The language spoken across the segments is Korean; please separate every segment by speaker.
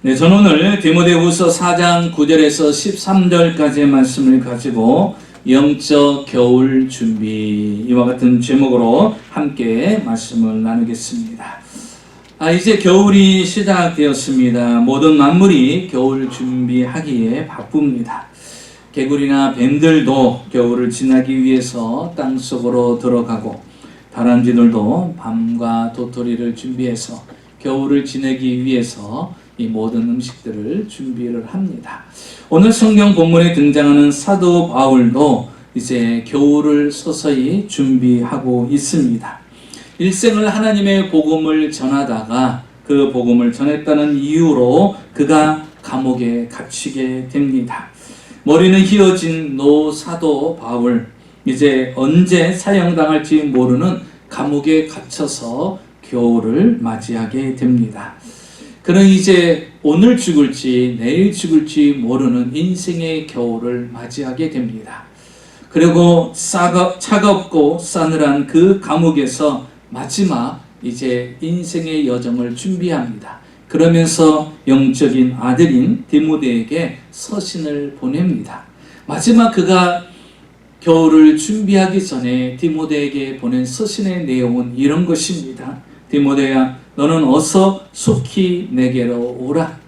Speaker 1: 네, 저는 오늘 디모데후서 4장 9절에서 13절까지의 말씀을 가지고 영적 겨울 준비, 이와 같은 제목으로 함께 말씀을 나누겠습니다. 이제 겨울이 시작되었습니다. 모든 만물이 겨울 준비하기에 바쁩니다. 개구리나 뱀들도 겨울을 지나기 위해서 땅속으로 들어가고, 다람쥐들도 밤과 도토리를 준비해서 겨울을 지내기 위해서 이 모든 음식들을 준비를 합니다. 오늘 성경 본문에 등장하는 사도 바울도 이제 겨울을 서서히 준비하고 있습니다. 일생을 하나님의 복음을 전하다가 그 복음을 전했다는 이유로 그가 감옥에 갇히게 됩니다. 머리는 휘어진 노 사도 바울, 이제 언제 사형당할지 모르는 감옥에 갇혀서 겨울을 맞이하게 됩니다. 그는 이제 오늘 죽을지 내일 죽을지 모르는 인생의 겨울을 맞이하게 됩니다. 그리고 차갑고 싸늘한 그 감옥에서 마지막 이제 인생의 여정을 준비합니다. 그러면서 영적인 아들인 디모데에게 서신을 보냅니다. 마지막 그가 겨울을 준비하기 전에 디모데에게 보낸 서신의 내용은 이런 것입니다. 디모데야, 너는 어서 속히 내게로 오라.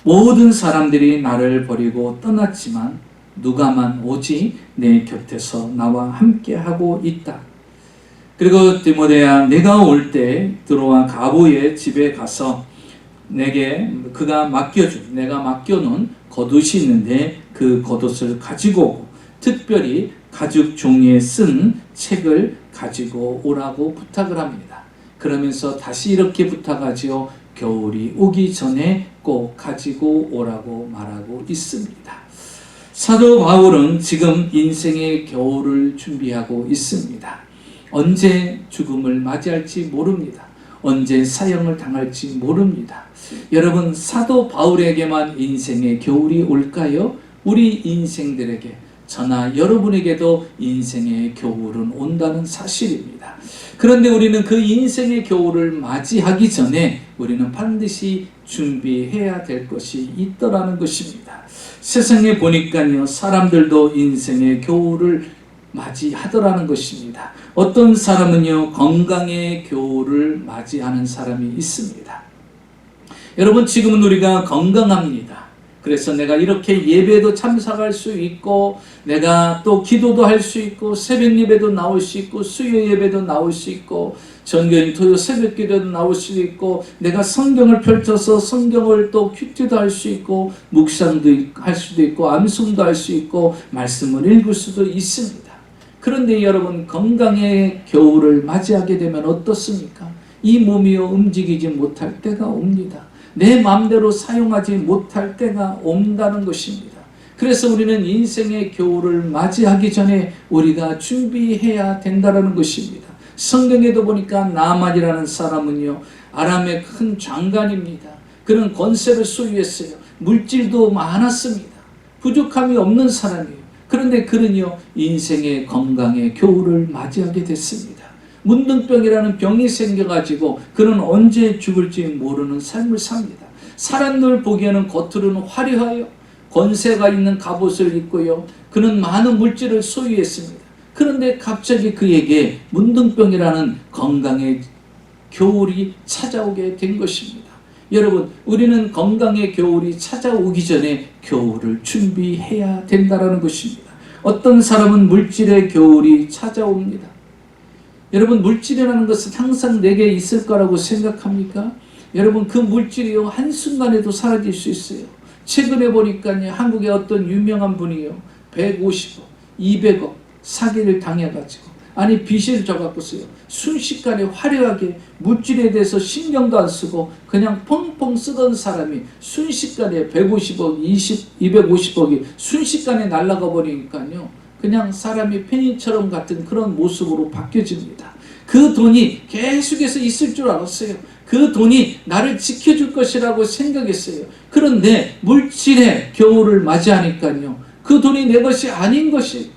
Speaker 1: 모든 사람들이 나를 버리고 떠났지만 누가만 오직 내 곁에서 나와 함께하고 있다. 그리고 디모데야, 내가 올 때 들어와 가부의 집에 가서 내게 그가 내가 맡겨놓은 겉옷이 있는데 그 겉옷을 가지고 오고, 특별히 가죽 종이에 쓴 책을 가지고 오라고 부탁을 합니다. 그러면서 다시 이렇게 부탁하지요. 겨울이 오기 전에 꼭 가지고 오라고 말하고 있습니다. 사도 바울은 지금 인생의 겨울을 준비하고 있습니다. 언제 죽음을 맞이할지 모릅니다. 언제 사형을 당할지 모릅니다. 여러분, 사도 바울에게만 인생의 겨울이 올까요? 우리 인생들에게, 저나 여러분에게도 인생의 겨울은 온다는 사실입니다. 그런데 우리는 그 인생의 겨울을 맞이하기 전에 우리는 반드시 준비해야 될 것이 있더라는 것입니다. 세상에 보니까요, 사람들도 인생의 겨울을 맞이하더라는 것입니다. 어떤 사람은요, 건강의 겨울을 맞이하는 사람이 있습니다. 여러분, 지금은 우리가 건강합니다. 그래서 내가 이렇게 예배도 참석할 수 있고, 내가 또 기도도 할 수 있고, 새벽 예배도 나올 수 있고, 수요 예배도 나올 수 있고, 전교인 토요 새벽 기도도 나올 수 있고, 내가 성경을 펼쳐서 성경을 또 큐티도 할 수 있고, 묵상도 할 수도 있고, 암송도 할 수 있고, 말씀을 읽을 수도 있습니다. 그런데 여러분, 건강의 겨울을 맞이하게 되면 어떻습니까? 이 몸이요, 움직이지 못할 때가 옵니다. 내 마음대로 사용하지 못할 때가 온다는 것입니다. 그래서 우리는 인생의 겨울을 맞이하기 전에 우리가 준비해야 된다는 것입니다. 성경에도 보니까 나만이라는 사람은요, 아람의 큰 장관입니다. 그는 권세를 소유했어요. 물질도 많았습니다. 부족함이 없는 사람이에요. 그런데 그는요, 인생의 건강의 겨울을 맞이하게 됐습니다. 문둥병이라는 병이 생겨가지고 그는 언제 죽을지 모르는 삶을 삽니다. 사람들 보기에는 겉으로는 화려해요. 권세가 있는 갑옷을 입고요. 그는 많은 물질을 소유했습니다. 그런데 갑자기 그에게 문둥병이라는 건강의 겨울이 찾아오게 된 것입니다. 여러분, 우리는 건강의 겨울이 찾아오기 전에 겨울을 준비해야 된다는 것입니다. 어떤 사람은 물질의 겨울이 찾아옵니다. 여러분, 물질이라는 것은 항상 내게 있을 거라고 생각합니까? 여러분, 그 물질이요, 한순간에도 사라질 수 있어요. 최근에 보니까요, 한국의 어떤 유명한 분이요, 150억, 200억 사기를 당해가지고, 빚을 져갖고서요, 순식간에 화려하게 물질에 대해서 신경도 안 쓰고 그냥 펑펑 쓰던 사람이 순식간에 150억, 250억이 순식간에 날아가 버리니까요, 그냥 사람이 penny처럼 같은 그런 모습으로 바뀌어집니다. 그 돈이 계속해서 있을 줄 알았어요. 그 돈이 나를 지켜줄 것이라고 생각했어요. 그런데 물질의 겨울을 맞이하니까요, 그 돈이 내 것이 아닌 것이,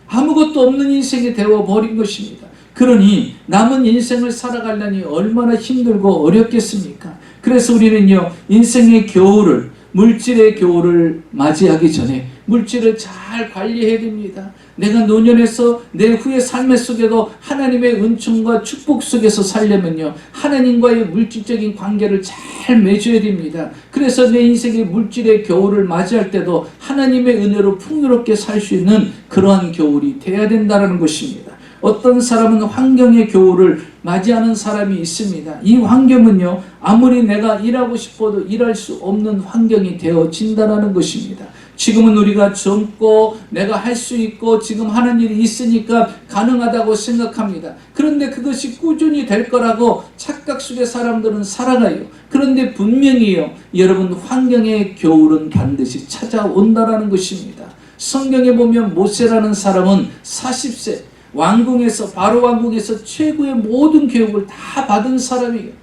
Speaker 1: 아무것도 없는 인생이 되어버린 것입니다. 그러니 남은 인생을 살아가려니 얼마나 힘들고 어렵겠습니까? 그래서 우리는요, 인생의 겨울을, 물질의 겨울을 맞이하기 전에 물질을 잘 관리해야 됩니다. 내가 노년에서 내 후의 삶의 속에도 하나님의 은총과 축복 속에서 살려면요, 하나님과의 물질적인 관계를 잘 맺어야 됩니다. 그래서 내 인생의 물질의 겨울을 맞이할 때도 하나님의 은혜로 풍요롭게 살 수 있는 그러한 겨울이 돼야 된다는 것입니다. 어떤 사람은 환경의 겨울을 맞이하는 사람이 있습니다. 이 환경은요, 아무리 내가 일하고 싶어도 일할 수 없는 환경이 되어진다는 것입니다. 지금은 우리가 젊고 내가 할 수 있고 지금 하는 일이 있으니까 가능하다고 생각합니다. 그런데 그것이 꾸준히 될 거라고 착각 속에 사람들은 살아가요. 그런데 분명히요, 여러분, 환경의 겨울은 반드시 찾아온다는 것입니다. 성경에 보면 모세라는 사람은 40세 왕궁에서, 바로 왕궁에서 최고의 모든 교육을 다 받은 사람이에요.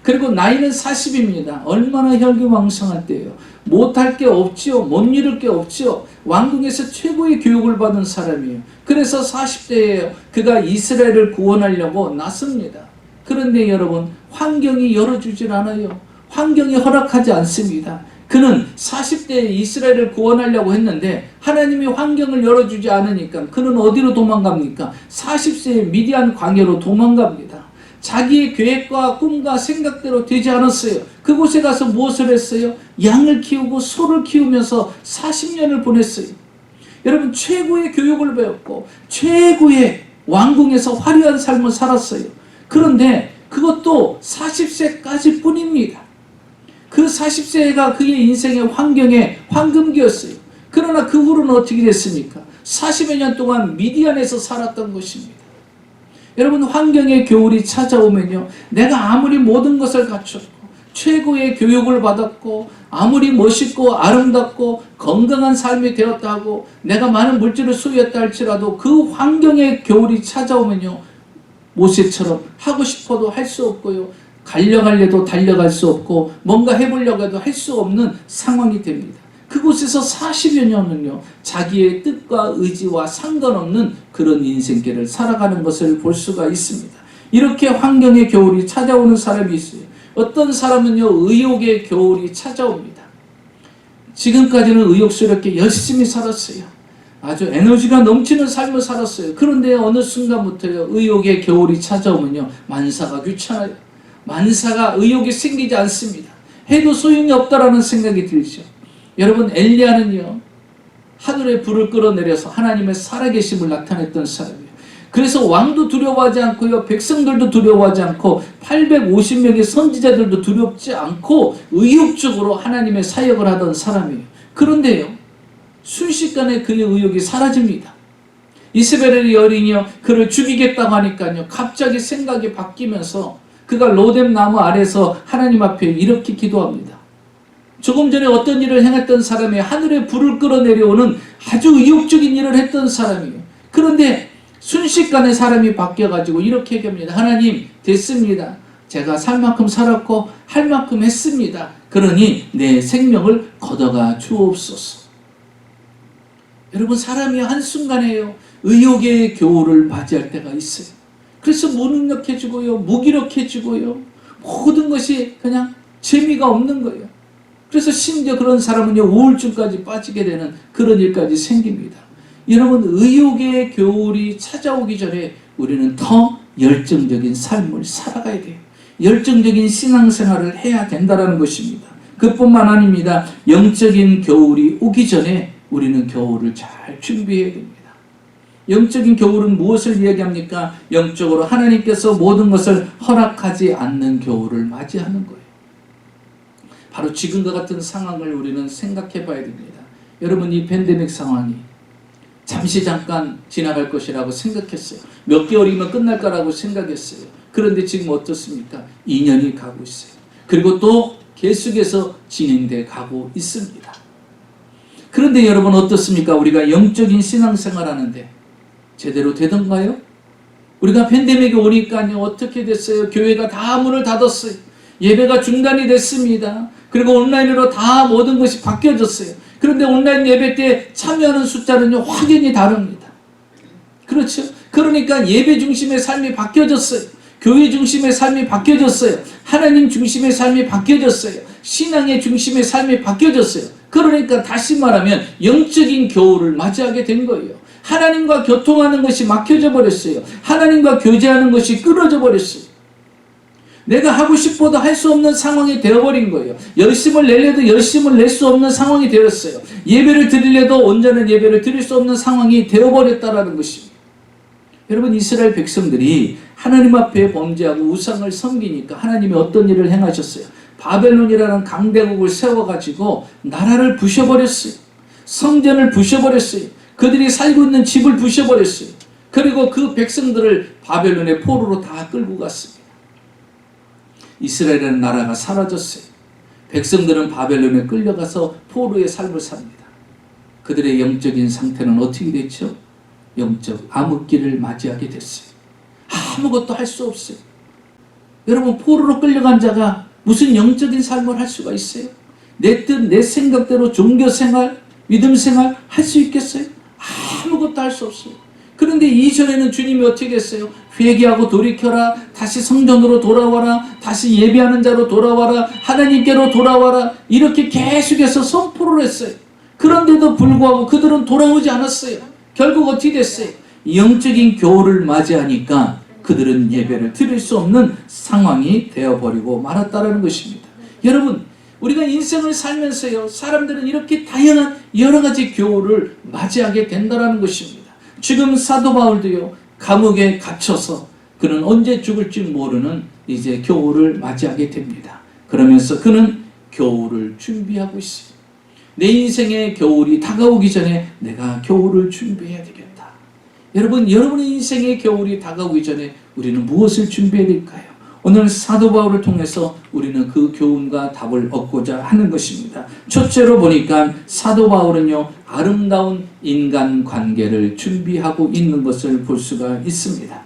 Speaker 1: 그리고 나이는 40입니다. 얼마나 혈기왕성할 때예요. 못할 게 없지요. 못 이룰 게 없지요. 왕궁에서 최고의 교육을 받은 사람이에요. 그래서 40대에 그가 이스라엘을 구원하려고 나섭니다. 그런데 여러분, 환경이 열어주질 않아요. 환경이 허락하지 않습니다. 그는 40대에 이스라엘을 구원하려고 했는데 하나님이 환경을 열어주지 않으니까 그는 어디로 도망갑니까? 40세에 미디안 광야로 도망갑니다. 자기의 계획과 꿈과 생각대로 되지 않았어요. 그곳에 가서 무엇을 했어요? 양을 키우고 소를 키우면서 40년을 보냈어요. 여러분, 최고의 교육을 배웠고 최고의 왕궁에서 화려한 삶을 살았어요. 그런데 그것도 40세까지 뿐입니다. 그 40세가 그의 인생의 환경의 황금기였어요. 그러나 그 후로는 어떻게 됐습니까? 40여 년 동안 미디안에서 살았던 것입니다. 여러분, 환경의 겨울이 찾아오면요, 내가 아무리 모든 것을 갖췄고 최고의 교육을 받았고 아무리 멋있고 아름답고 건강한 삶이 되었다고 내가 많은 물질을 소유했다 할지라도 그 환경의 겨울이 찾아오면요, 모세처럼 하고 싶어도 할 수 없고요, 달려가려도 달려갈 수 없고 뭔가 해보려고 해도 할 수 없는 상황이 됩니다. 그곳에서 40여 년은요, 자기의 뜻과 의지와 상관없는 그런 인생길을 살아가는 것을 볼 수가 있습니다. 이렇게 환경의 겨울이 찾아오는 사람이 있어요. 어떤 사람은요, 의욕의 겨울이 찾아옵니다. 지금까지는 의욕스럽게 열심히 살았어요. 아주 에너지가 넘치는 삶을 살았어요. 그런데 어느 순간부터요, 의욕의 겨울이 찾아오면요, 만사가 귀찮아요. 만사가, 의욕이 생기지 않습니다. 해도 소용이 없다라는 생각이 들죠. 여러분, 엘리야는요, 하늘에 불을 끌어내려서 하나님의 살아계심을 나타냈던 사람이에요. 그래서 왕도 두려워하지 않고요, 백성들도 두려워하지 않고 850명의 선지자들도 두렵지 않고 의욕적으로 하나님의 사역을 하던 사람이에요. 그런데요, 순식간에 그의 의욕이 사라집니다. 이세벨의 여인이요, 그를 죽이겠다고 하니까요, 갑자기 생각이 바뀌면서 그가 로뎀 나무 아래서 하나님 앞에 이렇게 기도합니다. 조금 전에 어떤 일을 행했던 사람이 하늘에 불을 끌어내려오는 아주 의욕적인 일을 했던 사람이에요. 그런데 순식간에 사람이 바뀌어가지고 이렇게 얘기합니다. 하나님, 됐습니다. 제가 살 만큼 살았고 할 만큼 했습니다. 그러니 내 생명을 걷어가 주옵소서. 여러분, 사람이 한순간에요, 의욕의 겨울을 맞이할 때가 있어요. 그래서 무능력해지고요, 무기력해지고요, 모든 것이 그냥 재미가 없는 거예요. 그래서 심지어 그런 사람은요, 우울증까지 빠지게 되는 그런 일까지 생깁니다. 여러분, 의욕의 겨울이 찾아오기 전에 우리는 더 열정적인 삶을 살아가야 돼요. 열정적인 신앙생활을 해야 된다는 것입니다. 그뿐만 아닙니다. 영적인 겨울이 오기 전에 우리는 겨울을 잘 준비해야 됩니다. 영적인 겨울은 무엇을 이야기합니까? 영적으로 하나님께서 모든 것을 허락하지 않는 겨울을 맞이하는 거예요. 바로 지금과 같은 상황을 우리는 생각해 봐야 됩니다. 여러분, 이 팬데믹 상황이 잠시 잠깐 지나갈 것이라고 생각했어요. 몇 개월이면 끝날 거라고 생각했어요. 그런데 지금 어떻습니까? 2년이 가고 있어요. 그리고 또 계속해서 진행돼 가고 있습니다. 그런데 여러분, 어떻습니까? 우리가 영적인 신앙생활 하는데 제대로 되던가요? 우리가 팬데믹이 오니까요, 어떻게 됐어요? 교회가 다 문을 닫았어요. 예배가 중단이 됐습니다. 그리고 온라인으로 다 모든 것이 바뀌어졌어요. 그런데 온라인 예배 때 참여하는 숫자는요, 확연히 다릅니다. 그렇죠? 그러니까 예배 중심의 삶이 바뀌어졌어요. 교회 중심의 삶이 바뀌어졌어요. 하나님 중심의 삶이 바뀌어졌어요. 신앙의 중심의 삶이 바뀌어졌어요. 그러니까 다시 말하면 영적인 겨울을 맞이하게 된 거예요. 하나님과 교통하는 것이 막혀져 버렸어요. 하나님과 교제하는 것이 끊어져 버렸어요. 내가 하고 싶어도 할 수 없는 상황이 되어버린 거예요. 열심을 내려도 열심을 낼 수 없는 상황이 되었어요. 예배를 드리려도 온전한 예배를 드릴 수 없는 상황이 되어버렸다라는 것입니다. 여러분, 이스라엘 백성들이 하나님 앞에 범죄하고 우상을 섬기니까 하나님이 어떤 일을 행하셨어요? 바벨론이라는 강대국을 세워가지고 나라를 부셔버렸어요. 성전을 부셔버렸어요. 그들이 살고 있는 집을 부셔버렸어요. 그리고 그 백성들을 바벨론의 포로로 다 끌고 갔습니다. 이스라엘이라는 나라가 사라졌어요. 백성들은 바벨론에 끌려가서 포로의 삶을 삽니다. 그들의 영적인 상태는 어떻게 됐죠? 영적 암흑기를 맞이하게 됐어요. 아무것도 할 수 없어요. 여러분, 포로로 끌려간 자가 무슨 영적인 삶을 할 수가 있어요? 내 뜻, 내 생각대로 종교생활, 믿음생활 할 수 있겠어요? 아무것도 할 수 없어요. 그런데 이전에는 주님이 어떻게 했어요? 회개하고 돌이켜라, 다시 성전으로 돌아와라, 다시 예배하는 자로 돌아와라, 하나님께로 돌아와라, 이렇게 계속해서 선포를 했어요. 그런데도 불구하고 그들은 돌아오지 않았어요. 결국 어떻게 됐어요? 영적인 겨울을 맞이하니까 그들은 예배를 드릴 수 없는 상황이 되어버리고 말았다는 것입니다. 여러분, 우리가 인생을 살면서요, 사람들은 이렇게 다양한 여러 가지 겨울을 맞이하게 된다는 것입니다. 지금 사도 바울도요, 감옥에 갇혀서 그는 언제 죽을지 모르는 이제 겨울을 맞이하게 됩니다. 그러면서 그는 겨울을 준비하고 있어요. 내 인생의 겨울이 다가오기 전에 내가 겨울을 준비해야 되겠다. 여러분의 인생의 겨울이 다가오기 전에 우리는 무엇을 준비해야 될까요? 오늘 사도 바울을 통해서 우리는 그 교훈과 답을 얻고자 하는 것입니다. 첫째로 보니까 사도 바울은요, 아름다운 인간관계를 준비하고 있는 것을 볼 수가 있습니다.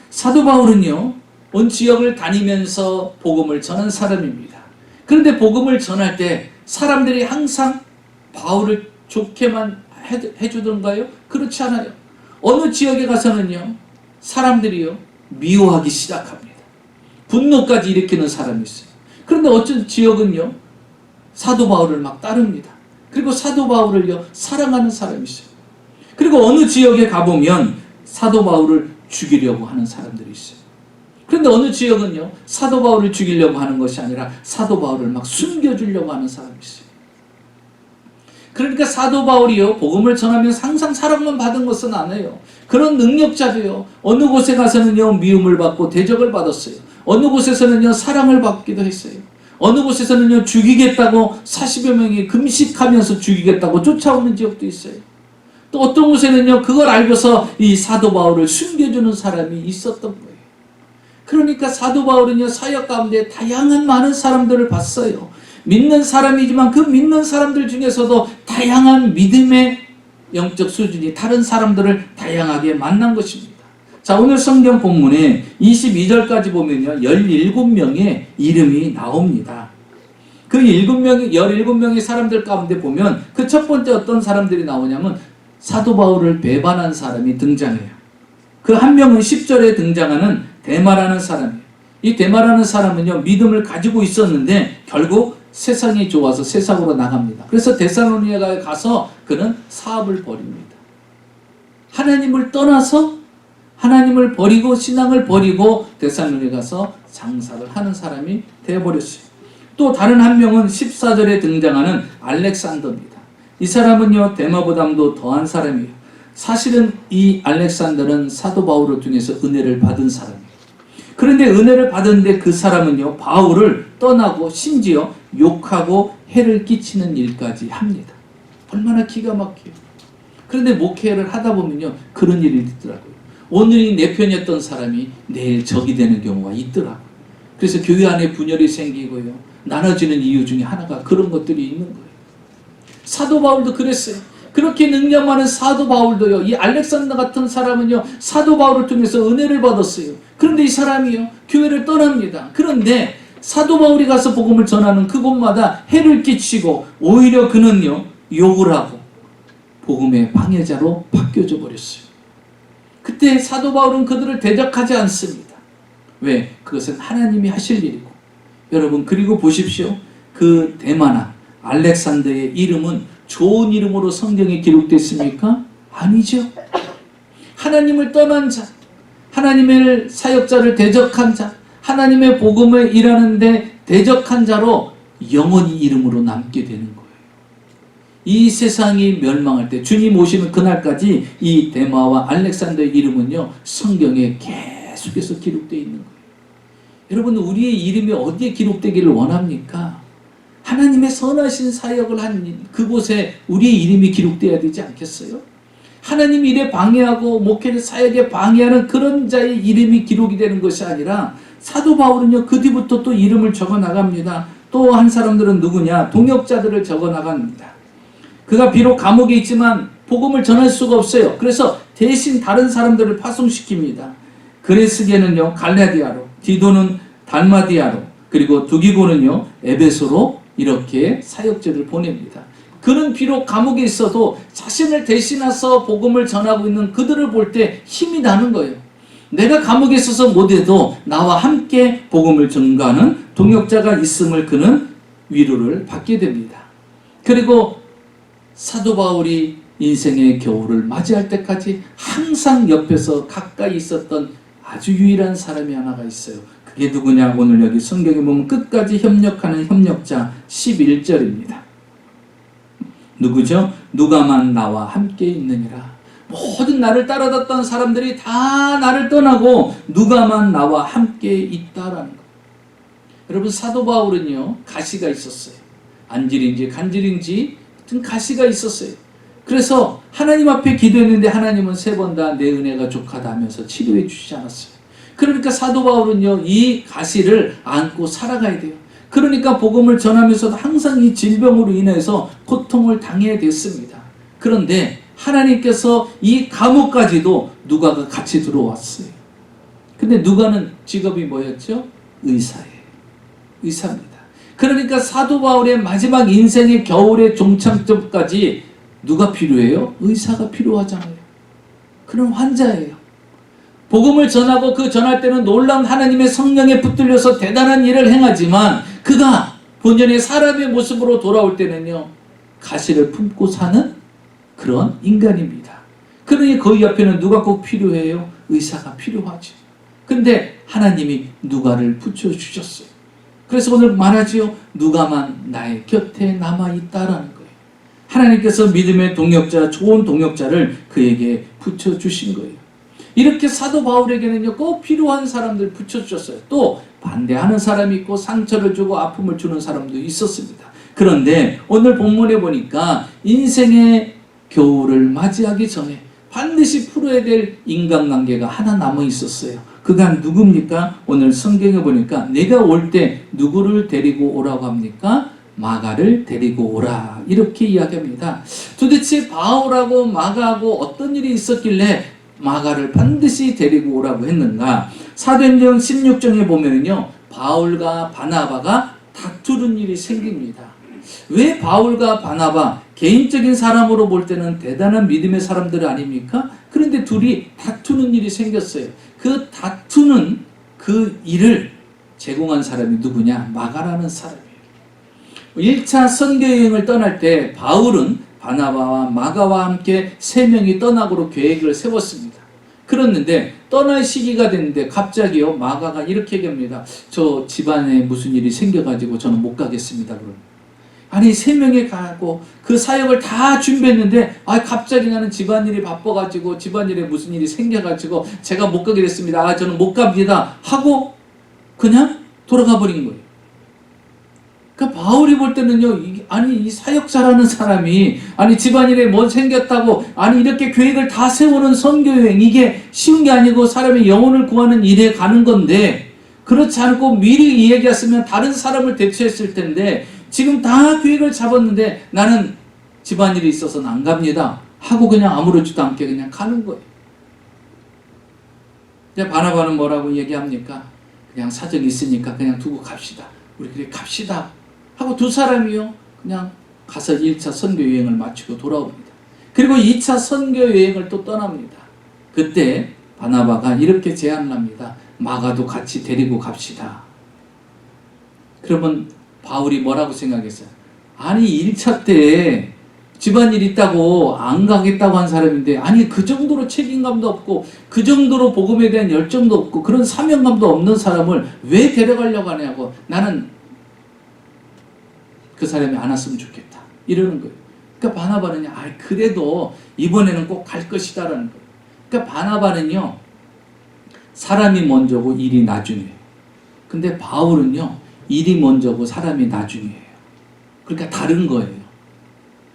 Speaker 1: 사도 바울은요, 온 지역을 다니면서 복음을 전한 사람입니다. 그런데 복음을 전할 때 사람들이 항상 바울을 좋게만 해주던가요? 그렇지 않아요. 어느 지역에 가서는요, 사람들이요, 미워하기 시작합니다. 분노까지 일으키는 사람이 있어요. 그런데 어떤 지역은요, 사도 바울을 막 따릅니다. 그리고 사도 바울을요, 사랑하는 사람이 있어요. 그리고 어느 지역에 가보면 사도 바울을 죽이려고 하는 사람들이 있어요. 그런데 어느 지역은요, 사도 바울을 죽이려고 하는 것이 아니라 사도 바울을 막 숨겨주려고 하는 사람이 있어요. 그러니까 사도 바울이요, 복음을 전하면서 항상 사랑만 받은 것은 아니에요. 그런 능력자도요, 어느 곳에 가서는요, 미움을 받고 대적을 받았어요. 어느 곳에서는요, 사랑을 받기도 했어요. 어느 곳에서는요, 죽이겠다고 40여 명이 금식하면서 죽이겠다고 쫓아오는 지역도 있어요. 또 어떤 곳에는요, 그걸 알고서 이 사도 바울을 숨겨주는 사람이 있었던 거예요. 그러니까 사도 바울은요, 사역 가운데 다양한 많은 사람들을 봤어요. 믿는 사람이지만 그 믿는 사람들 중에서도 다양한 믿음의 영적 수준이 다른 사람들을 다양하게 만난 것입니다. 자, 오늘 성경 본문에 22절까지 보면요, 17명의 이름이 나옵니다. 그 17명의 사람들 가운데 보면 그 첫 번째 어떤 사람들이 나오냐면 사도 바울을 배반한 사람이 등장해요. 그 한 명은 10절에 등장하는 데마라는 사람이에요. 이 데마라는 사람은요, 믿음을 가지고 있었는데 결국 세상이 좋아서 세상으로 나갑니다. 그래서 데살로니가에 가서 그는 사업을 벌입니다. 하나님을 떠나서 하나님을 버리고 신앙을 버리고 데살로니가에 가서 장사를 하는 사람이 되어버렸어요. 또 다른 한 명은 14절에 등장하는 알렉산더입니다. 이 사람은요, 데마보다도 더한 사람이에요. 사실은 이 알렉산더는 사도 바울을 통해서 은혜를 받은 사람이에요. 그런데 은혜를 받은데 그 사람은요, 바울을 떠나고 심지어 욕하고 해를 끼치는 일까지 합니다. 얼마나 기가 막혀요. 그런데 목회를 하다 보면요, 그런 일이 있더라고요. 오늘이 내 편이었던 사람이 내일 적이 되는 경우가 있더라고요. 그래서 교회 안에 분열이 생기고요, 나눠지는 이유 중에 하나가 그런 것들이 있는 거예요. 사도 바울도 그랬어요. 그렇게 능력 많은 사도 바울도요, 이 알렉산더 같은 사람은요, 사도 바울을 통해서 은혜를 받았어요. 그런데 이 사람이요, 교회를 떠납니다. 그런데 사도 바울이 가서 복음을 전하는 그곳마다 해를 끼치고 오히려 그는요, 욕을 하고 복음의 방해자로 바뀌어져 버렸어요. 그때 사도 바울은 그들을 대적하지 않습니다. 왜? 그것은 하나님이 하실 일이고 여러분, 그리고 보십시오. 그 데마나 알렉산더의 이름은 좋은 이름으로 성경에 기록됐습니까? 아니죠. 하나님을 떠난 자, 하나님의 사역자를 대적한 자, 하나님의 복음을 일하는데 대적한 자로 영원히 이름으로 남게 되는 거예요. 이 세상이 멸망할 때 주님 오시는 그날까지 이 데마와 알렉산더의 이름은요, 성경에 계속해서 기록되어 있는 거예요. 여러분, 우리의 이름이 어디에 기록되기를 원합니까? 하나님의 선하신 사역을 한 그곳에 우리의 이름이 기록되어야 되지 않겠어요? 하나님 일에 방해하고 목회 사역에 방해하는 그런 자의 이름이 기록이 되는 것이 아니라, 사도 바울은요, 그 뒤부터 또 이름을 적어 나갑니다. 또 한 사람들은 누구냐? 동역자들을 적어 나갑니다. 그가 비록 감옥에 있지만 복음을 전할 수가 없어요. 그래서 대신 다른 사람들을 파송시킵니다. 그레스게는요, 갈라디아로, 디도는 달마디아로, 그리고 두기고는요, 에베소로 이렇게 사역자를 보냅니다. 그는 비록 감옥에 있어도 자신을 대신해서 복음을 전하고 있는 그들을 볼 때 힘이 나는 거예요. 내가 감옥에 있어서 못해도 나와 함께 복음을 전가하는 동역자가 있음을 그는 위로를 받게 됩니다. 그리고 사도 바울이 인생의 겨울을 맞이할 때까지 항상 옆에서 가까이 있었던 아주 유일한 사람이 하나가 있어요. 그게 누구냐? 오늘 여기 성경에 보면 끝까지 협력하는 협력자 11절입니다. 누구죠? 누가만 나와 함께 있느니라. 모든 나를 따라갔던 사람들이 다 나를 떠나고 누가만 나와 함께 있다라는 거예요. 여러분, 사도 바울은요, 가시가 있었어요. 안질인지 간질인지 하여튼 가시가 있었어요. 그래서 하나님 앞에 기도했는데 하나님은 3번 다 내 은혜가 족하다 하면서 치료해 주시지 않았어요. 그러니까 사도 바울은요, 이 가시를 안고 살아가야 돼요. 그러니까 복음을 전하면서도 항상 이 질병으로 인해서 고통을 당해야 됐습니다. 그런데 하나님께서 이 감옥까지도 누가가 같이 들어왔어요. 근데 누가는 직업이 뭐였죠? 의사예요. 의사입니다. 그러니까 사도 바울의 마지막 인생의 겨울의 종착점까지 누가 필요해요? 의사가 필요하잖아요. 그런 환자예요. 복음을 전하고 그 전할 때는 놀라운 하나님의 성령에 붙들려서 대단한 일을 행하지만 그가 본연의 사람의 모습으로 돌아올 때는요, 가시를 품고 사는 그런 인간입니다. 그러니 그 옆에는 누가 꼭 필요해요? 의사가 필요하죠. 근데 하나님이 누가를 붙여주셨어요. 그래서 오늘 말하지요. 누가만 나의 곁에 남아있다라는 거예요. 하나님께서 믿음의 동역자, 좋은 동역자를 그에게 붙여주신 거예요. 이렇게 사도 바울에게는요, 꼭 필요한 사람들 붙여주셨어요. 또 반대하는 사람이 있고 상처를 주고 아픔을 주는 사람도 있었습니다. 그런데 오늘 본문에 보니까 인생의 겨울을 맞이하기 전에 반드시 풀어야 될 인간관계가 하나 남아 있었어요. 그가 누굽니까? 오늘 성경에 보니까 내가 올 때 누구를 데리고 오라고 합니까? 마가를 데리고 오라, 이렇게 이야기합니다. 도대체 바울하고 마가하고 어떤 일이 있었길래 마가를 반드시 데리고 오라고 했는가? 사도행전 16장에 보면은요, 바울과 바나바가 다투는 일이 생깁니다. 왜 바울과 바나바, 개인적인 사람으로 볼 때는 대단한 믿음의 사람들 아닙니까? 그런데 둘이 다투는 일이 생겼어요. 그 다투는 그 일을 제공한 사람이 누구냐? 마가라는 사람이에요. 1차 선교여행을 떠날 때 바울은 바나바와 마가와 함께 3명이 떠나기로 계획을 세웠습니다. 그랬는데 떠날 시기가 됐는데 갑자기요, 마가가 이렇게 얘기합니다. 저 집안에 무슨 일이 생겨가지고 저는 못 가겠습니다. 그럼 아니 3명이 가고 그 사역을 다 준비했는데 갑자기 나는 집안일이 바빠가지고 집안일에 무슨 일이 생겨가지고 제가 못 가게 됐습니다. 저는 못 갑니다 하고 그냥 돌아가 버린 거예요. 그러니까 바울이 볼 때는요, 이 사역자라는 사람이 집안일에 뭐 생겼다고 이렇게 계획을 다 세우는 선교여행, 이게 쉬운 게 아니고 사람의 영혼을 구하는 일에 가는 건데, 그렇지 않고 미리 이야기했으면 다른 사람을 대처했을 텐데 지금 다 계획을 잡았는데 나는 집안일이 있어서는 안 갑니다 하고 그냥 아무렇지도 않게 그냥 가는 거예요. 이제 바나바는 뭐라고 얘기합니까? 그냥 사정이 있으니까 그냥 두고 갑시다. 우리끼리 갑시다 하고 두 사람이요, 그냥 가서 1차 선교여행을 마치고 돌아옵니다. 그리고 2차 선교여행을 또 떠납니다. 그때 바나바가 이렇게 제안을 합니다. 마가도 같이 데리고 갑시다. 그러면 바울이 뭐라고 생각했어요? 아니 1차 때 집안일 있다고 안 가겠다고 한 사람인데, 아니 그 정도로 책임감도 없고 그 정도로 복음에 대한 열정도 없고 그런 사명감도 없는 사람을 왜 데려가려고 하냐고, 나는 그 사람이 안 왔으면 좋겠다 이러는 거예요. 그러니까 바나바는요, 그래도 이번에는 꼭 갈 것이다라는 거예요. 그러니까 바나바는요, 사람이 먼저고 일이 나중이에요. 근데 바울은요, 일이 먼저고 사람이 나중이에요. 그러니까 다른 거예요.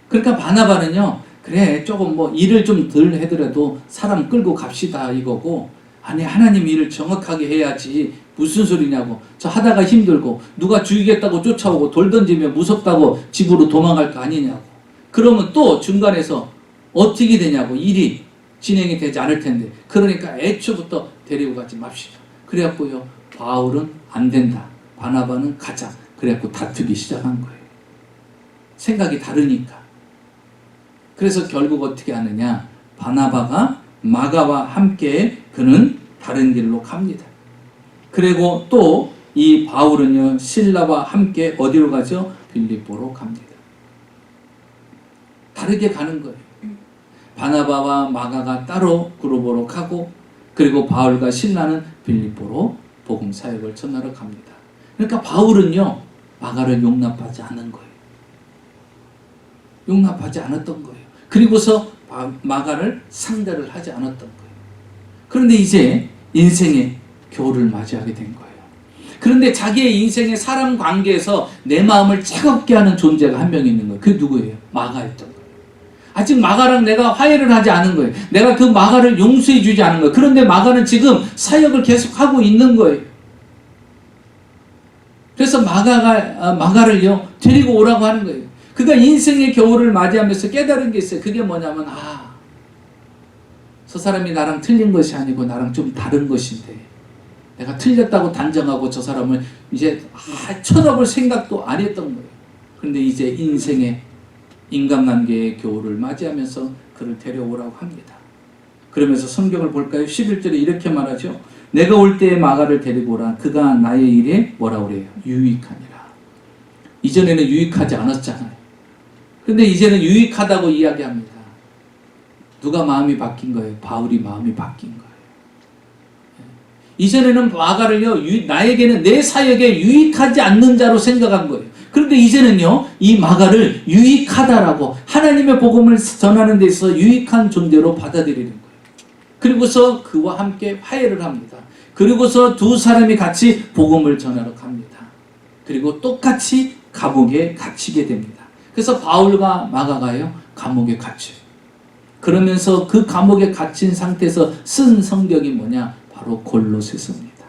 Speaker 1: 그러니까 바나바는요, 그래 조금 뭐 일을 좀 덜 하더라도 사람 끌고 갑시다 이거고, 아니 하나님 일을 정확하게 해야지 무슨 소리냐고, 저 하다가 힘들고 누가 죽이겠다고 쫓아오고 돌 던지면 무섭다고 집으로 도망갈 거 아니냐고, 그러면 또 중간에서 어떻게 되냐고, 일이 진행이 되지 않을 텐데, 그러니까 애초부터 데리고 가지 맙시다. 그래갖고요, 바울은 안 된다, 바나바는 가자, 그래갖고 다투기 시작한 거예요. 생각이 다르니까. 그래서 결국 어떻게 하느냐, 바나바가 마가와 함께 그는 다른 길로 갑니다. 그리고 또 이 바울은요, 실라와 함께 어디로 가죠? 빌립보로 갑니다. 다르게 가는 거예요. 바나바와 마가가 따로 그룹으로 가고, 그리고 바울과 실라는 빌립보로 복음 사역을 전하러 갑니다. 그러니까 바울은요, 마가를 용납하지 않은 거예요. 용납하지 않았던 거예요. 그리고서 마가를 상대를 하지 않았던 거예요. 그런데 이제 인생의 겨울을 맞이하게 된 거예요. 그런데 자기의 인생의 사람 관계에서 내 마음을 차갑게 하는 존재가 한 명 있는 거예요. 그게 누구예요? 마가였던 거예요. 아직 마가랑 내가 화해를 하지 않은 거예요. 내가 그 마가를 용서해 주지 않은 거예요. 그런데 마가는 지금 사역을 계속하고 있는 거예요. 그래서 마가를요, 데리고 오라고 하는 거예요. 그가 인생의 겨울을 맞이하면서 깨달은 게 있어요. 그게 뭐냐면, 저 사람이 나랑 틀린 것이 아니고 나랑 좀 다른 것인데, 내가 틀렸다고 단정하고 저 사람을 이제 쳐다볼 생각도 안 했던 거예요. 그런데 이제 인생의 인간관계의 겨울을 맞이하면서 그를 데려오라고 합니다. 그러면서 성경을 볼까요? 11절에 이렇게 말하죠. 내가 올 때에 마가를 데리고 오라. 그가 나의 일에 뭐라 그래요? 유익하니라. 이전에는 유익하지 않았잖아요. 근데 이제는 유익하다고 이야기합니다. 누가 마음이 바뀐 거예요? 바울이 마음이 바뀐 거예요. 이전에는 마가를요, 나에게는 내 사역에 유익하지 않는 자로 생각한 거예요. 그런데 이제는요, 이 마가를 유익하다라고, 하나님의 복음을 전하는 데 있어서 유익한 존재로 받아들이는 거예요. 그리고서 그와 함께 화해를 합니다. 그리고서 두 사람이 같이 복음을 전하러 갑니다. 그리고 똑같이 감옥에 갇히게 됩니다. 그래서 바울과 마가가요, 감옥에 갇혀요. 그러면서 그 감옥에 갇힌 상태에서 쓴 성경이 뭐냐? 바로 골로새서입니다.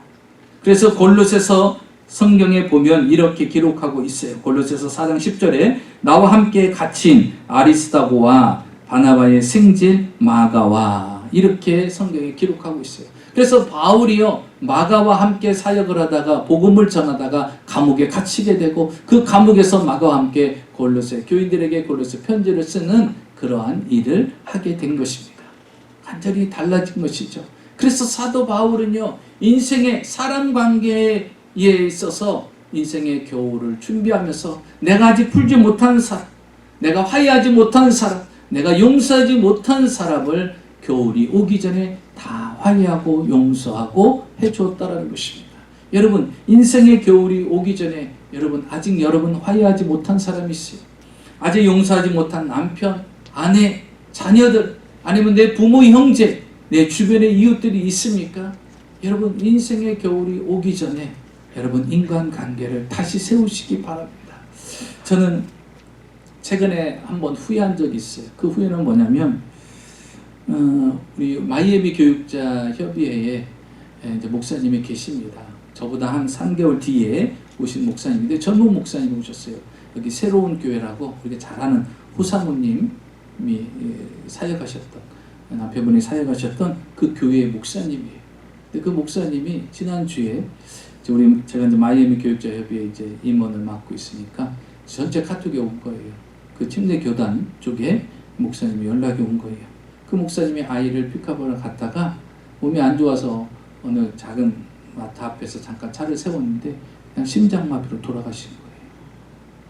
Speaker 1: 그래서 골로새서 성경에 보면 이렇게 기록하고 있어요. 골로새서 4장 10절에 나와 함께 갇힌 아리스다고와 바나바의 생질 마가와, 이렇게 성경에 기록하고 있어요. 그래서 바울이요, 마가와 함께 사역을 하다가 복음을 전하다가 감옥에 갇히게 되고, 그 감옥에서 마가와 함께 골로새 교인들에게 골로새 편지를 쓰는 그러한 일을 하게 된 것입니다. 완전히 달라진 것이죠. 그래서 사도 바울은요, 인생의 사람 관계에 있어서 인생의 겨울을 준비하면서 내가 아직 풀지 못한 사람, 내가 화해하지 못한 사람, 내가 용서하지 못한 사람을 겨울이 오기 전에 다 화해하고 용서하고 해주었다라는 것입니다. 여러분, 인생의 겨울이 오기 전에 아직 여러분 화해하지 못한 사람이 있어요. 아직 용서하지 못한 남편, 아내, 자녀들, 아니면 내 부모, 형제, 내 주변의 이웃들이 있습니까? 여러분, 인생의 겨울이 오기 전에 여러분 인간관계를 다시 세우시기 바랍니다. 저는 최근에 한번 후회한 적이 있어요. 그 후회는 뭐냐면, 우리 마이애미 교육자 협의회에 이제 목사님이 계십니다. 저보다 한 3개월 뒤에 오신 목사님인데, 젊은 목사님이 오셨어요. 여기 새로운 교회라고 우리가 잘 아는 호사모님이 사역하셨던, 남편분이 사역하셨던 그 교회의 목사님이에요. 근데 그 목사님이 지난주에 제가 이제 마이애미 교육자 협의회 이제 임원을 맡고 있으니까 전체 카톡에 온 거예요. 그 침례 교단 쪽에 목사님이 연락이 온 거예요. 그 목사님이 아이를 픽업을 갔다가 몸이 안 좋아서 어느 작은 마트 앞에서 잠깐 차를 세웠는데 그냥 심장마비로 돌아가신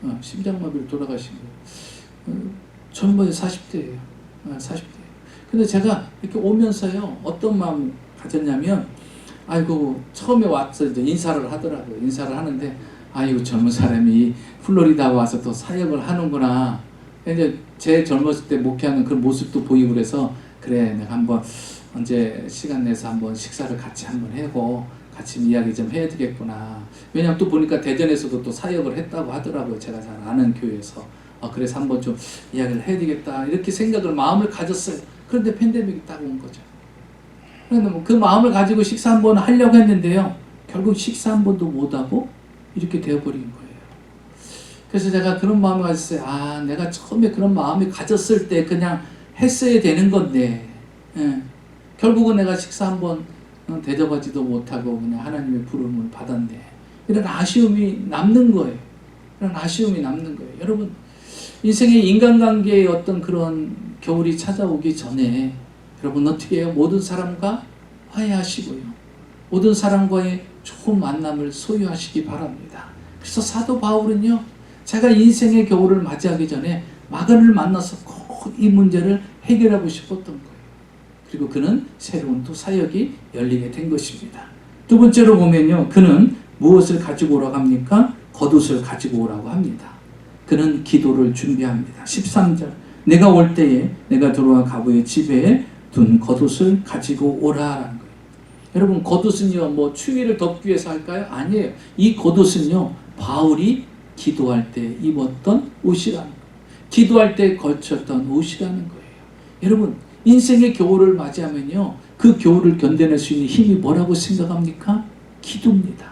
Speaker 1: 거예요. 심장마비로 돌아가신 거예요. 젊어요. 40대예요. 40대. 근데 제가 이렇게 오면서요, 어떤 마음 가졌냐면, 아이고, 처음에 와서 이제 인사를 하더라고요. 인사를 하는데, 아이고, 젊은 사람이 플로리다 와서 또 사역을 하는구나. 이제 제 젊었을 때 목회하는 그런 모습도 보이고 그래서, 그래, 내가 한번 언제 시간 내서 한번 식사를 같이 한번 하고, 같이 이야기 좀 해야 되겠구나. 왜냐면 또 보니까 대전에서도 또 사역을 했다고 하더라고요. 제가 잘 아는 교회에서. 그래서 한번 좀 이야기를 해야 되겠다. 이렇게 생각을, 마음을 가졌어요. 그런데 팬데믹이 딱 온 거죠. 그런데 뭐 그 마음을 가지고 식사 한번 하려고 했는데요. 결국 식사 한 번도 못하고 이렇게 되어버린 거예요. 그래서 제가 그런 마음을 가졌어요. 내가 처음에 그런 마음을 가졌을 때 그냥 했어야 되는 건데, 결국은 내가 식사 한번 대접하지도 못하고 그냥 하나님의 부름을 받았네. 이런 아쉬움이 남는 거예요. 이런 아쉬움이 남는 거예요. 여러분, 인생의 인간관계의 어떤 그런 겨울이 찾아오기 전에 여러분 어떻게 해요? 모든 사람과 화해하시고요. 모든 사람과의 좋은 만남을 소유하시기 바랍니다. 그래서 사도 바울은요, 제가 인생의 겨울을 맞이하기 전에 마가를 만나서 꼭 이 문제를 해결하고 싶었던 거예요. 그리고 그는 새로운 또 사역이 열리게 된 것입니다. 두 번째로 보면요, 그는 무엇을 가지고 오라고 합니까? 겉옷을 가지고 오라고 합니다. 그는 기도를 준비합니다. 13절, 내가 올 때에 내가 들어와 가부의 집에 둔 겉옷을 가지고 오라라는 거예요. 여러분, 겉옷은요, 뭐 추위를 덮기 위해서 할까요? 아니에요. 이 겉옷은요, 바울이 기도할 때 입었던 옷이라는 거예요. 기도할 때 걸쳤던 옷이라는 거예요. 여러분, 인생의 겨울을 맞이하면요, 그 겨울을 견뎌낼 수 있는 힘이 뭐라고 생각합니까? 기도입니다.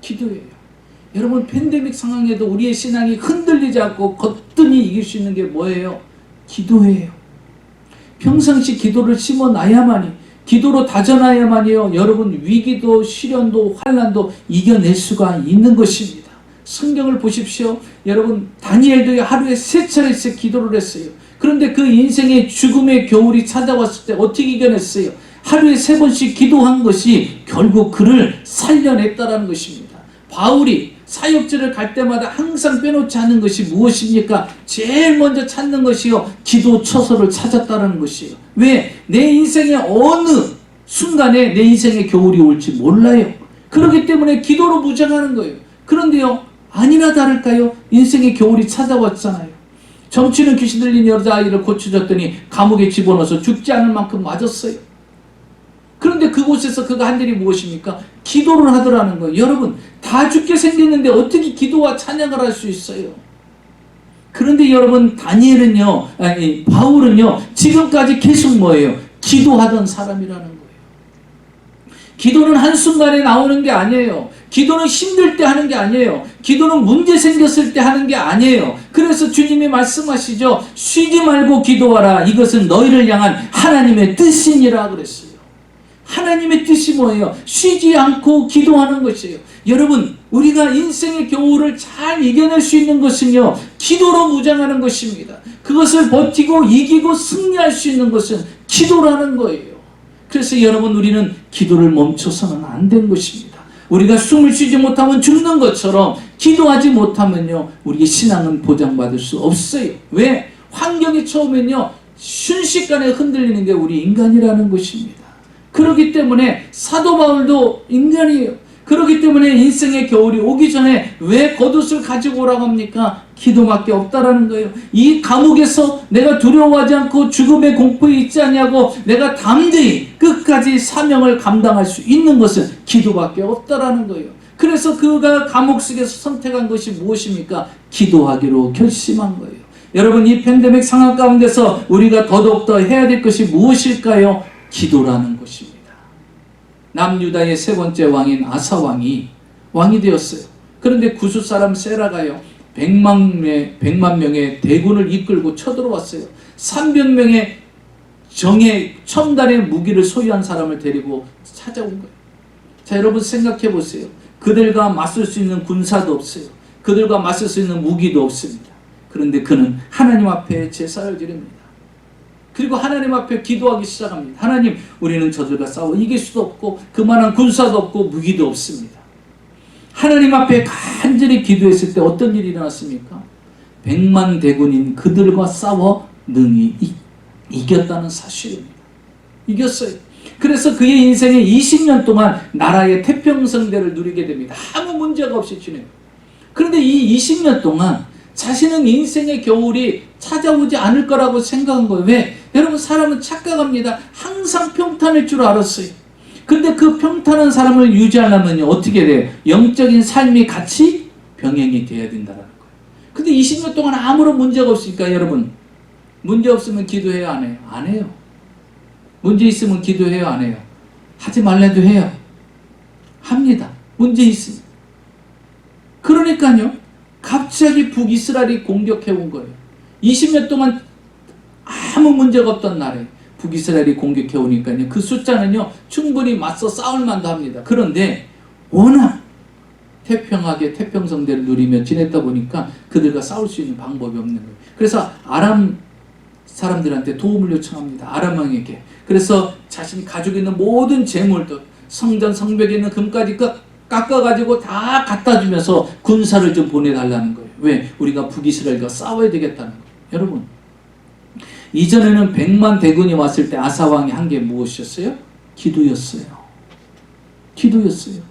Speaker 1: 기도예요. 여러분, 팬데믹 상황에도 우리의 신앙이 흔들리지 않고 거뜬히 이길 수 있는 게 뭐예요? 기도예요. 평상시 기도를 심어놔야만이, 기도로 다져놔야만이요, 여러분 위기도 시련도 환난도 이겨낼 수가 있는 것입니다. 성경을 보십시오. 여러분, 다니엘도 하루에 3차례씩 기도를 했어요. 그런데 그 인생의 죽음의 겨울이 찾아왔을 때 어떻게 이겨냈어요? 하루에 3번씩 기도한 것이 결국 그를 살려냈다라는 것입니다. 바울이 사역지를 갈 때마다 항상 빼놓지 않는 것이 무엇입니까? 제일 먼저 찾는 것이요, 기도 처소를 찾았다는 것이에요. 왜? 내 인생의 어느 순간에 내 인생의 겨울이 올지 몰라요. 그렇기 때문에 기도로 무장하는 거예요. 그런데요, 아니나 다를까요? 인생의 겨울이 찾아왔잖아요. 정치는 귀신 들린 여자아이를 고쳐줬더니 감옥에 집어넣어서 죽지 않을 만큼 맞았어요. 그런데 그곳에서 그가 한 일이 무엇입니까? 기도를 하더라는 거예요. 여러분, 다 죽게 생겼는데 어떻게 기도와 찬양을 할 수 있어요? 그런데 여러분, 바울은요, 지금까지 계속 뭐예요? 기도하던 사람이라는 거예요. 기도는 한순간에 나오는 게 아니에요. 기도는 힘들 때 하는 게 아니에요. 기도는 문제 생겼을 때 하는 게 아니에요. 그래서 주님이 말씀하시죠. 쉬지 말고 기도하라. 이것은 너희를 향한 하나님의 뜻이니라 그랬어요. 하나님의 뜻이 뭐예요? 쉬지 않고 기도하는 것이에요. 여러분, 우리가 인생의 겨울을 잘 이겨낼 수 있는 것은요, 기도로 무장하는 것입니다. 그것을 버티고 이기고 승리할 수 있는 것은 기도라는 거예요. 그래서 여러분, 우리는 기도를 멈춰서는 안 된 것입니다. 우리가 숨을 쉬지 못하면 죽는 것처럼 기도하지 못하면요, 우리의 신앙은 보장받을 수 없어요. 왜? 환경이 처음엔요, 순식간에 흔들리는 게 우리 인간이라는 것입니다. 그렇기 때문에 사도 바울도 인간이에요. 그렇기 때문에 인생의 겨울이 오기 전에 왜 겉옷을 가지고 오라고 합니까? 기도밖에 없다라는 거예요. 이 감옥에서 내가 두려워하지 않고 죽음의 공포에 있지 않냐고 내가 담대히 끝까지 사명을 감당할 수 있는 것은 기도밖에 없다라는 거예요. 그래서 그가 감옥 속에서 선택한 것이 무엇입니까? 기도하기로 결심한 거예요. 여러분, 이 팬데믹 상황 가운데서 우리가 더더욱더 해야 될 것이 무엇일까요? 기도라는 것입니다. 남유다의 3번째 왕인 아사 왕이 되었어요. 그런데 구스 사람 세라가요, 100만 명의 대군을 이끌고 쳐들어왔어요. 300명의 정예 첨단의 무기를 소유한 사람을 데리고 찾아온 거예요. 자, 여러분 생각해 보세요. 그들과 맞설 수 있는 군사도 없어요. 그들과 맞설 수 있는 무기도 없습니다. 그런데 그는 하나님 앞에 제사를 드립니다. 그리고 하나님 앞에 기도하기 시작합니다. 하나님, 우리는 저들과 싸워 이길 수도 없고 그만한 군사도 없고 무기도 없습니다. 하나님 앞에 간절히 기도했을 때 어떤 일이 일어났습니까? 백만대군인 그들과 싸워 능히 이겼다는 사실입니다. 이겼어요. 그래서 그의 인생에 20년 동안 나라의 태평성대를 누리게 됩니다. 아무 문제가 없이 지내요. 그런데 이 20년 동안 자신은 인생의 겨울이 찾아오지 않을 거라고 생각한 거예요. 왜? 여러분, 사람은 착각합니다. 항상 평탄할 줄 알았어요. 근데 그 평탄한 사람을 유지하려면 어떻게 돼요? 영적인 삶이 같이 병행이 돼야 된다는 거예요. 근데 20년 동안 아무런 문제가 없으니까 여러분, 문제 없으면 기도해요, 안 해요? 안 해요. 문제 있으면 기도해요, 안 해요? 하지 말래도 해요. 합니다. 문제 있으면. 그러니까요, 갑자기 북이스라엘이 공격해 온 거예요. 20년 동안 아무 문제가 없던 날에 북이스라엘이 공격해 오니까요, 그 숫자는요 충분히 맞서 싸울 만도 합니다. 그런데 워낙 태평하게 태평성대를 누리며 지냈다 보니까 그들과 싸울 수 있는 방법이 없는 거예요. 그래서 아람 사람들한테 도움을 요청합니다. 아람 왕에게. 그래서 자신이 가지고 있는 모든 재물도, 성전 성벽에 있는 금까지 깎아가지고 다 갖다 주면서 군사를 좀 보내달라는 거예요. 왜? 우리가 북이스라엘과 싸워야 되겠다는 거예요. 여러분, 이전에는 100만 대군이 왔을 때 아사왕이 한 게 무엇이었어요? 기도였어요. 기도였어요.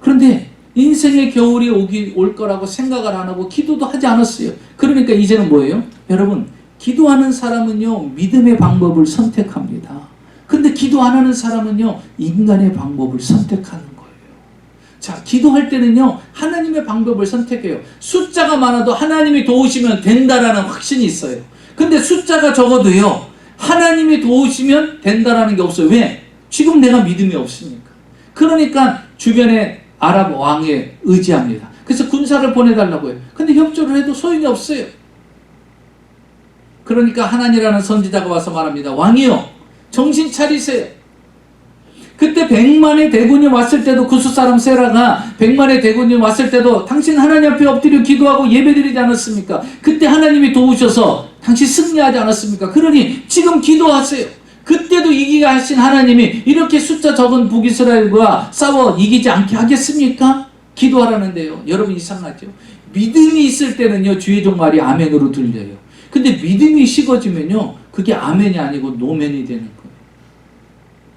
Speaker 1: 그런데 인생의 겨울이 올 거라고 생각을 안 하고 기도도 하지 않았어요. 그러니까 이제는 뭐예요? 여러분, 기도하는 사람은요 믿음의 방법을 선택합니다. 근데 기도 안 하는 사람은요 인간의 방법을 선택하는 거예요. 자, 기도할 때는요 하나님의 방법을 선택해요. 숫자가 많아도 하나님이 도우시면 된다라는 확신이 있어요. 근데 숫자가 적어도요 하나님이 도우시면 된다라는 게 없어요. 왜? 지금 내가 믿음이 없으니까. 그러니까 주변에 아랍 왕에 의지합니다. 그래서 군사를 보내달라고 해요. 근데 협조를 해도 소용이 없어요. 그러니까 하나니라는 선지자가 와서 말합니다. 왕이요, 정신 차리세요. 그때 100만의 대군이 왔을 때도, 구스 사람 세라가 100만의 대군이 왔을 때도 당신 하나님 앞에 엎드려 기도하고 예배드리지 않았습니까? 그때 하나님이 도우셔서 당신 승리하지 않았습니까? 그러니 지금 기도하세요. 그때도 이기게 하신 하나님이 이렇게 숫자 적은 북이스라엘과 싸워 이기지 않게 하겠습니까? 기도하라는데요. 여러분, 이상하죠? 믿음이 있을 때는요 주의 종 말이 아멘으로 들려요. 근데 믿음이 식어지면요 그게 아멘이 아니고 노멘이 되는 거예요.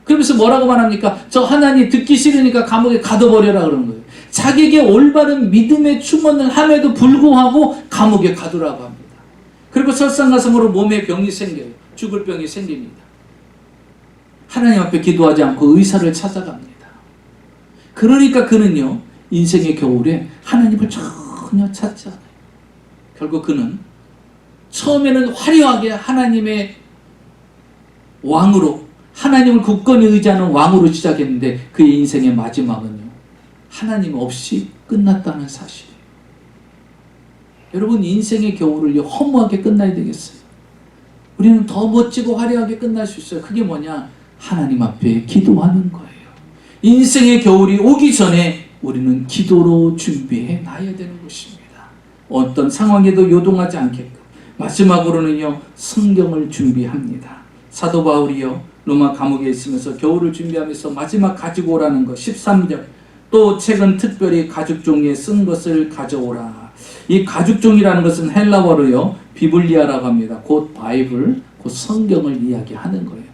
Speaker 1: 그러면서 뭐라고 말합니까? 저 하나님 듣기 싫으니까 감옥에 가둬버려라 그러는 거예요. 자기에게 올바른 믿음의 충원을 함에도 불구하고 감옥에 가두라고 합니다. 그리고 설상가상으로 몸에 병이 생겨요. 죽을 병이 생깁니다. 하나님 앞에 기도하지 않고 의사를 찾아갑니다. 그러니까 그는요 인생의 겨울에 하나님을 전혀 찾지 않아요. 결국 그는 처음에는 화려하게 하나님의 왕으로, 하나님을 굳건히 의지하는 왕으로 시작했는데 그의 인생의 마지막은요 하나님 없이 끝났다는 사실이에요. 여러분, 인생의 겨울을 허무하게 끝나야 되겠어요? 우리는 더 멋지고 화려하게 끝날 수 있어요. 그게 뭐냐? 하나님 앞에 기도하는 거예요. 인생의 겨울이 오기 전에 우리는 기도로 준비해 놔야 되는 것입니다. 어떤 상황에도 요동하지 않게끔. 마지막으로는요 성경을 준비합니다. 사도 바울이요 로마 감옥에 있으면서 겨울을 준비하면서 마지막 가지고 오라는 것 13절, 또 책은 특별히 가죽종이에 쓴 것을 가져오라. 이 가죽종이라는 것은 헬라어로요 비블리아라고 합니다. 곧 바이블, 곧 성경을 이야기하는 거예요.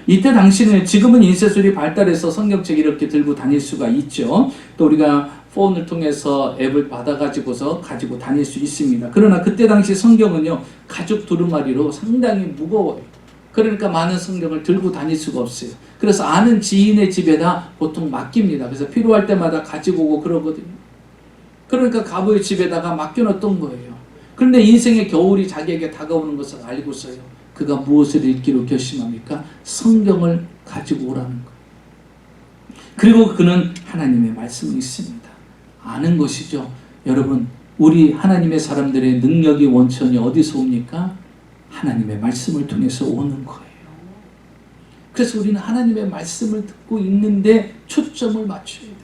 Speaker 1: 이때 당시는, 지금은 인쇄술이 발달해서 성경책 이렇게 들고 다닐 수가 있죠. 또 우리가 폰을 통해서 앱을 받아가지고서 가지고 다닐 수 있습니다. 그러나 그때 당시 성경은요 가죽 두루마리로 상당히 무거워요. 그러니까 많은 성경을 들고 다닐 수가 없어요. 그래서 아는 지인의 집에다 보통 맡깁니다. 그래서 필요할 때마다 가지고 오고 그러거든요. 그러니까 가부의 집에다가 맡겨놨던 거예요. 그런데 인생의 겨울이 자기에게 다가오는 것을 알고서요 그가 무엇을 읽기로 결심합니까? 성경을 가지고 오라는 거예요. 그리고 그는 하나님의 말씀이 있습니다. 아는 것이죠. 여러분, 우리 하나님의 사람들의 능력이 원천이 어디서 옵니까? 하나님의 말씀을 통해서 오는 거예요. 그래서 우리는 하나님의 말씀을 듣고 있는데 초점을 맞춰야 돼요.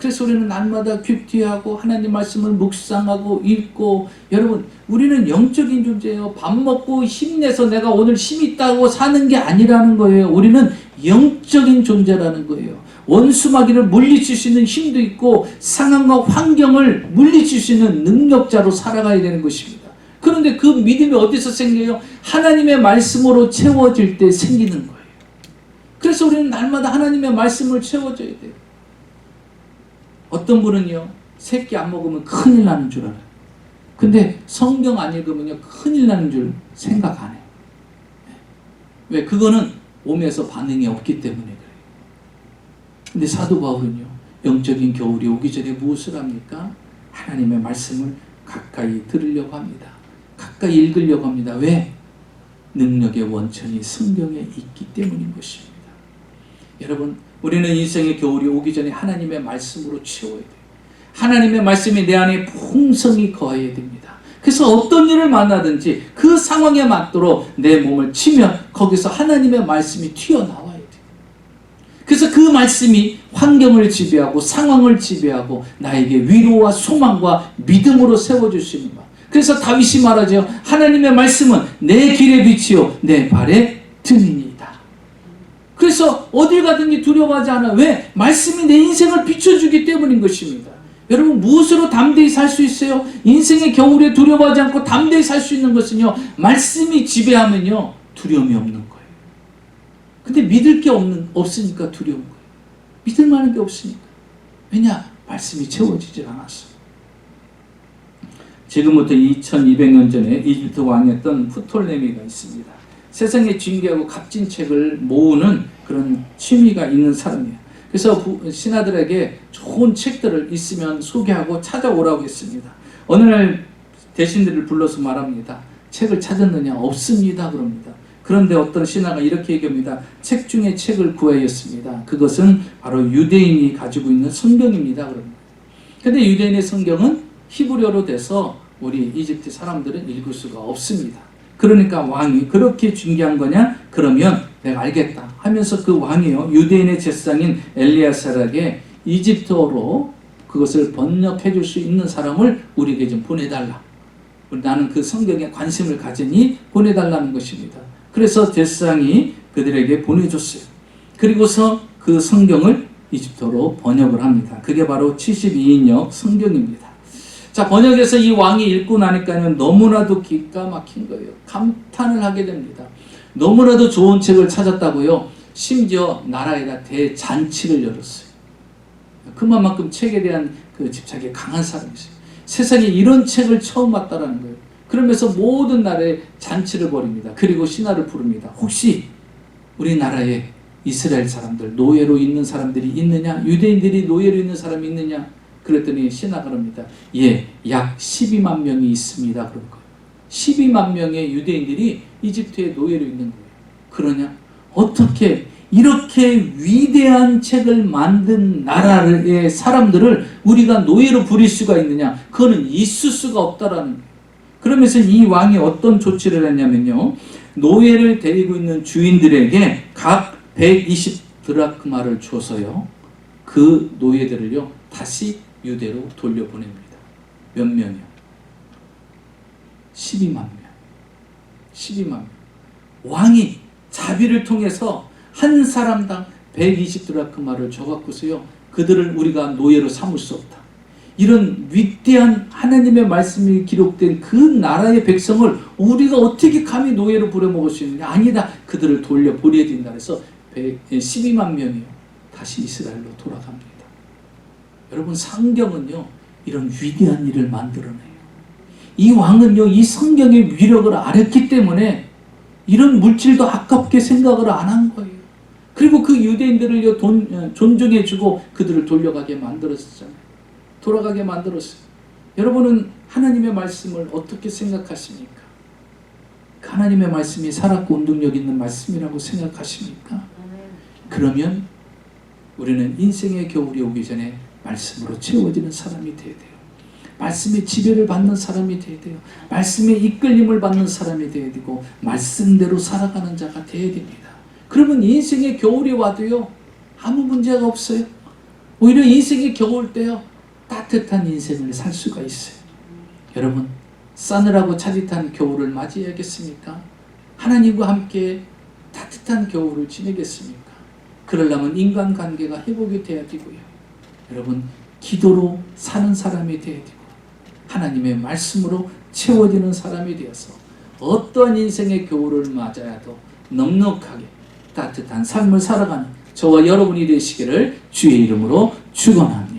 Speaker 1: 그래서 우리는 날마다 큐티하고 하나님 말씀을 묵상하고 읽고, 여러분 우리는 영적인 존재예요. 밥 먹고 힘내서 내가 오늘 힘 있다고 사는 게 아니라는 거예요. 우리는 영적인 존재라는 거예요. 원수마귀를 물리칠 수 있는 힘도 있고 상황과 환경을 물리칠 수 있는 능력자로 살아가야 되는 것입니다. 그런데 그 믿음이 어디서 생겨요? 하나님의 말씀으로 채워질 때 생기는 거예요. 그래서 우리는 날마다 하나님의 말씀을 채워줘야 돼요. 어떤 분은요, 새끼 안 먹으면 큰일 나는 줄 알아요. 근데 성경 안 읽으면요, 큰일 나는 줄 생각 안 해요. 왜? 그거는 몸에서 반응이 없기 때문에 그래요. 근데 사도 바울은요, 영적인 겨울이 오기 전에 무엇을 합니까? 하나님의 말씀을 가까이 들으려고 합니다. 가까이 읽으려고 합니다. 왜? 능력의 원천이 성경에 있기 때문인 것입니다. 여러분, 우리는 인생의 겨울이 오기 전에 하나님의 말씀으로 채워야 돼요. 하나님의 말씀이 내 안에 풍성히 거해야 됩니다. 그래서 어떤 일을 만나든지 그 상황에 맞도록 내 몸을 치면 거기서 하나님의 말씀이 튀어나와야 돼요. 그래서 그 말씀이 환경을 지배하고 상황을 지배하고 나에게 위로와 소망과 믿음으로 세워줄 수 있는 것. 그래서 다윗이 말하죠. 하나님의 말씀은 내 길의 빛이요 내 발의 등이니이다. 그래서 어딜 가든지 두려워하지 않아. 왜? 말씀이 내 인생을 비춰주기 때문인 것입니다. 여러분, 무엇으로 담대히 살 수 있어요? 인생의 겨울에 두려워하지 않고 담대히 살 수 있는 것은요, 말씀이 지배하면요 두려움이 없는 거예요. 근데 믿을 게 없으니까 두려운 거예요. 믿을 만한 게 없으니까. 왜냐? 말씀이 채워지질 않았어. 지금부터 2200년 전에 이집트 왕이었던 프톨레미가 있습니다. 세상에 징계하고 값진 책을 모으는 그런 취미가 있는 사람이에요. 그래서 신하들에게 좋은 책들을 있으면 소개하고 찾아오라고 했습니다. 어느 날 대신들을 불러서 말합니다. 책을 찾았느냐? 없습니다. 그럽니다. 그런데 어떤 신하가 이렇게 얘기합니다. 책 중에 책을 구하였습니다. 그것은 바로 유대인이 가지고 있는 성경입니다. 그럽니다. 근데 유대인의 성경은 히브리어로 돼서 우리 이집트 사람들은 읽을 수가 없습니다. 그러니까 왕이 그렇게 징계한 거냐? 그러면 내가 알겠다 하면서 그 왕이요, 유대인의 제사장인 엘리야살에게 이집트어로 그것을 번역해 줄 수 있는 사람을 우리에게 좀 보내달라. 나는 그 성경에 관심을 가지니 보내달라는 것입니다. 그래서 제사장이 그들에게 보내줬어요. 그리고서 그 성경을 이집트어로 번역을 합니다. 그게 바로 72인역 성경입니다. 자, 번역해서 이 왕이 읽고 나니까는 너무나도 기가 막힌 거예요. 감탄을 하게 됩니다. 너무나도 좋은 책을 찾았다고요. 심지어 나라에다 대잔치를 열었어요. 그만큼 책에 대한 그 집착이 강한 사람이었어요. 세상에 이런 책을 처음 봤다라는 거예요. 그러면서 모든 나라에 잔치를 벌입니다. 그리고 신하를 부릅니다. 혹시 우리나라에 이스라엘 사람들, 노예로 있는 사람들이 있느냐? 유대인들이 노예로 있는 사람이 있느냐? 그랬더니 신하가 그럽니다. 예, 약 12만 명이 있습니다. 그런 거예요. 12만 명의 유대인들이 이집트에 노예로 있는 거예요. 그러냐? 어떻게 이렇게 위대한 책을 만든 나라의 사람들을 우리가 노예로 부릴 수가 있느냐? 그거는 있을 수가 없다라는 거예요. 그러면서 이 왕이 어떤 조치를 했냐면요, 노예를 데리고 있는 주인들에게 각 120 드라크마를 줘서요, 그 노예들을요 다시 유대로 돌려보냅니다. 몇 명이요? 12만 명. 12만 명. 왕이 자비를 통해서 한 사람당 120 드라크마를 줘갖고서요, 그들을 우리가 노예로 삼을 수 없다. 이런 위대한 하나님의 말씀이 기록된 그 나라의 백성을 우리가 어떻게 감히 노예로 부려먹을 수 있느냐? 아니다. 그들을 돌려보내야 된다. 그래서 12만 명이요 다시 이스라엘로 돌아갑니다. 여러분, 성경은요 이런 위대한 일을 만들어내요. 이 왕은요 이 성경의 위력을 알았기 때문에 이런 물질도 아깝게 생각을 안 한 거예요. 그리고 그 유대인들을요 존중해주고 그들을 돌려가게 만들었잖아요. 돌아가게 만들었어요. 여러분은 하나님의 말씀을 어떻게 생각하십니까? 하나님의 말씀이 살았고 운동력 있는 말씀이라고 생각하십니까? 그러면 우리는 인생의 겨울이 오기 전에 말씀으로 채워지는 사람이 돼야 돼요. 말씀의 지배를 받는 사람이 돼야 돼요. 말씀의 이끌림을 받는 사람이 돼야 되고 말씀대로 살아가는 자가 돼야 됩니다. 그러면 인생의 겨울이 와도요 아무 문제가 없어요. 오히려 인생이 겨울 때요, 따뜻한 인생을 살 수가 있어요. 여러분, 싸늘하고 차디찬 겨울을 맞이해야겠습니까? 하나님과 함께 따뜻한 겨울을 지내겠습니까? 그러려면 인간관계가 회복이 돼야 되고요. 여러분, 기도로 사는 사람이 돼야 되고 하나님의 말씀으로 채워지는 사람이 되어서 어떠한 인생의 겨울을 맞아야도 넉넉하게 따뜻한 삶을 살아가는 저와 여러분이 되시기를 주의 이름으로 축원합니다.